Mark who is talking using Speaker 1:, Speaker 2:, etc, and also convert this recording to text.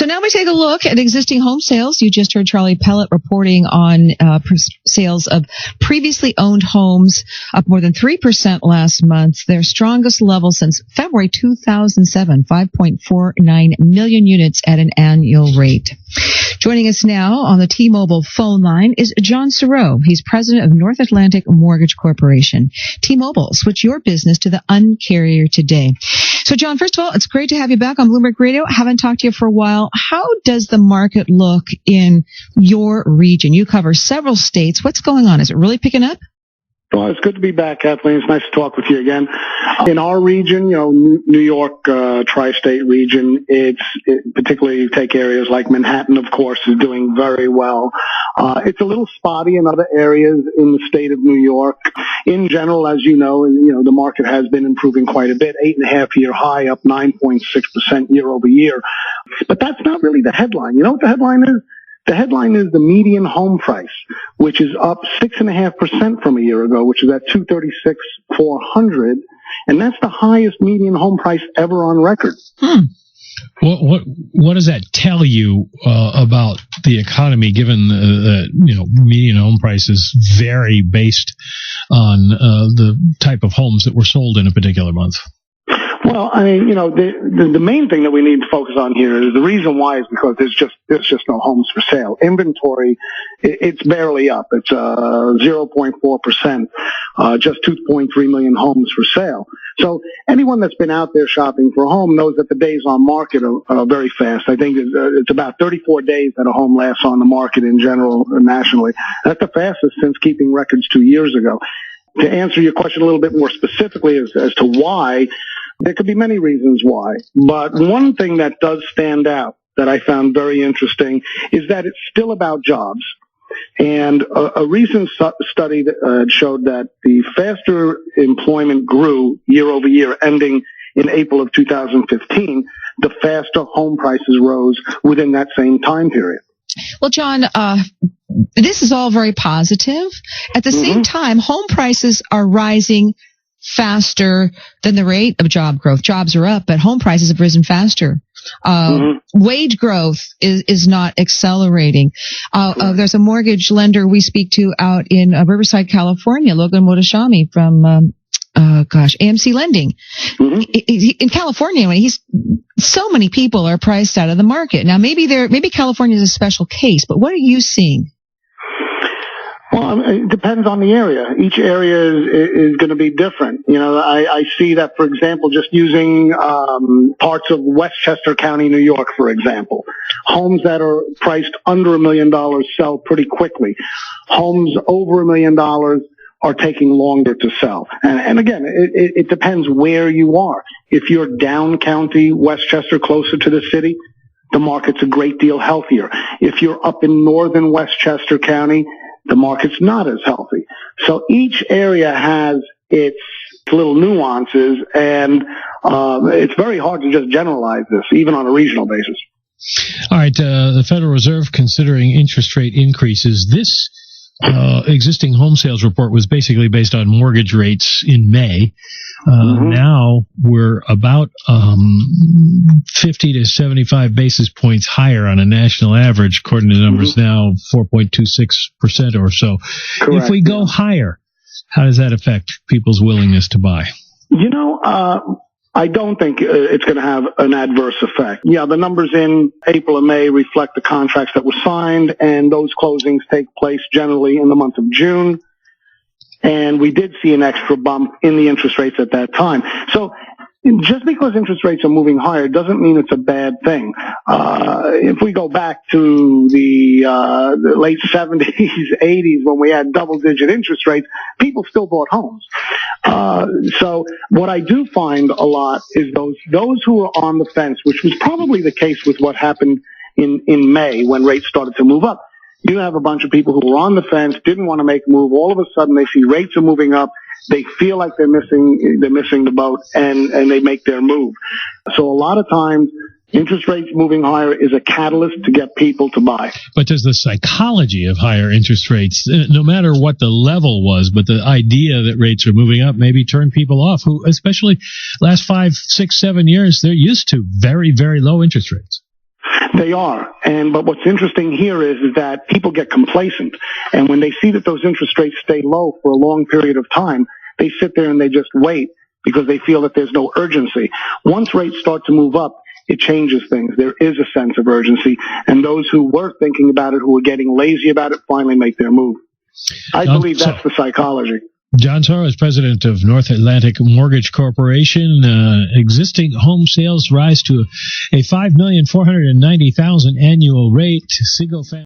Speaker 1: So now we take a look at existing home sales. You just heard Charlie Pellet reporting on sales of previously owned homes up more than 3% last month, their strongest level since February 2007, 5.49 million units at an annual rate. Joining us now on the T-Mobile phone line is John Sauro. He's president of North Atlantic Mortgage Corporation. T-Mobile, switch your business to the Un-carrier today. So, John, first of all, it's great to have you back on Bloomberg Radio. I haven't talked to you for a while. How does the market look in your region? You cover several states. What's going on? Is it really picking up?
Speaker 2: Well, it's good to be back, Kathleen. It's nice to talk with you again. In our region, New York, tri-state region, particularly take areas like Manhattan, of course, is doing very well. It's a little spotty in other areas in the state of New York. In general, as you know, the market has been improving quite a bit, 8.5-year high, up 9.6% year over year. But that's not really the headline. You know what the headline is? The headline is the median home price, which is up 6.5% from a year ago, which is at $236,400, and that's the highest median home price ever on record.
Speaker 3: What does that tell you about the economy, given the median home prices vary based on the type of homes that were sold in a particular month?
Speaker 2: Well, I mean, the main thing that we need to focus on here is the reason why is because there's just no homes for sale. Inventory, it's barely up. It's 0.4%, just 2.3 million homes for sale. So anyone that's been out there shopping for a home knows that the days on market are very fast. I think it's about 34 days that a home lasts on the market in general nationally. That's the fastest since keeping records 2 years ago. To answer your question a little bit more specifically as to why, there could be many reasons why, but one thing that does stand out that I found very interesting is that it's still about jobs. And a recent study that showed that the faster employment grew year over year, ending in April of 2015, the faster home prices rose within that same time period.
Speaker 1: Well, John, this is all very positive. At the same time, home prices are rising faster than the rate of job growth. Jobs are up, but home prices have risen faster. Wage growth is not accelerating. There's a mortgage lender we speak to out in Riverside, California, Logan Motoshami from AMC Lending. In California, so many people are priced out of the market. Now, maybe California is a special case, but what are you seeing?
Speaker 2: Well, it depends on the area. Each area is going to be different. I see that, for example, just using parts of Westchester County, New York, for example. Homes that are priced under $1 million sell pretty quickly. Homes over $1 million are taking longer to sell. And again, it depends where you are. If you're down county, Westchester, closer to the city, the market's a great deal healthier. If you're up in northern Westchester County, the market's not as healthy. So each area has its little nuances, and it's very hard to just generalize this, even on a regional basis.
Speaker 3: All right, the Federal Reserve considering interest rate increases. This existing home sales report was basically based on mortgage rates in May. Now we're about 50 to 75 basis points higher on a national average, according to the numbers now, 4.26% or so.
Speaker 2: Correct.
Speaker 3: If we go higher, how does that affect people's willingness to buy?
Speaker 2: I don't think it's going to have an adverse effect. Yeah, the numbers in April and May reflect the contracts that were signed, and those closings take place generally in the month of June. And we did see an extra bump in the interest rates at that time. So just because interest rates are moving higher doesn't mean it's a bad thing. If we go back to the late 70s, 80s, when we had double-digit interest rates, people still bought homes. So what I do find a lot is those who are on the fence, which was probably the case with what happened in May when rates started to move up. You have a bunch of people who were on the fence, didn't want to make a move. All of a sudden, they see rates are moving up. They feel like they're missing the boat, and they make their move. So a lot of times, interest rates moving higher is a catalyst to get people to buy.
Speaker 3: But does the psychology of higher interest rates, no matter what the level was, but the idea that rates are moving up, maybe turn people off who, especially last 5, 6, 7 years, they're used to very, very low interest rates?
Speaker 2: They are. But what's interesting here is that people get complacent. And when they see that those interest rates stay low for a long period of time, they sit there and they just wait because they feel that there's no urgency. Once rates start to move up, it changes things. There is a sense of urgency. And those who were thinking about it, who were getting lazy about it, finally make their move. I believe that's the psychology.
Speaker 3: John Sauro is president of North Atlantic Mortgage Corporation. Existing home sales rise to a $5,490,000 annual rate. Single family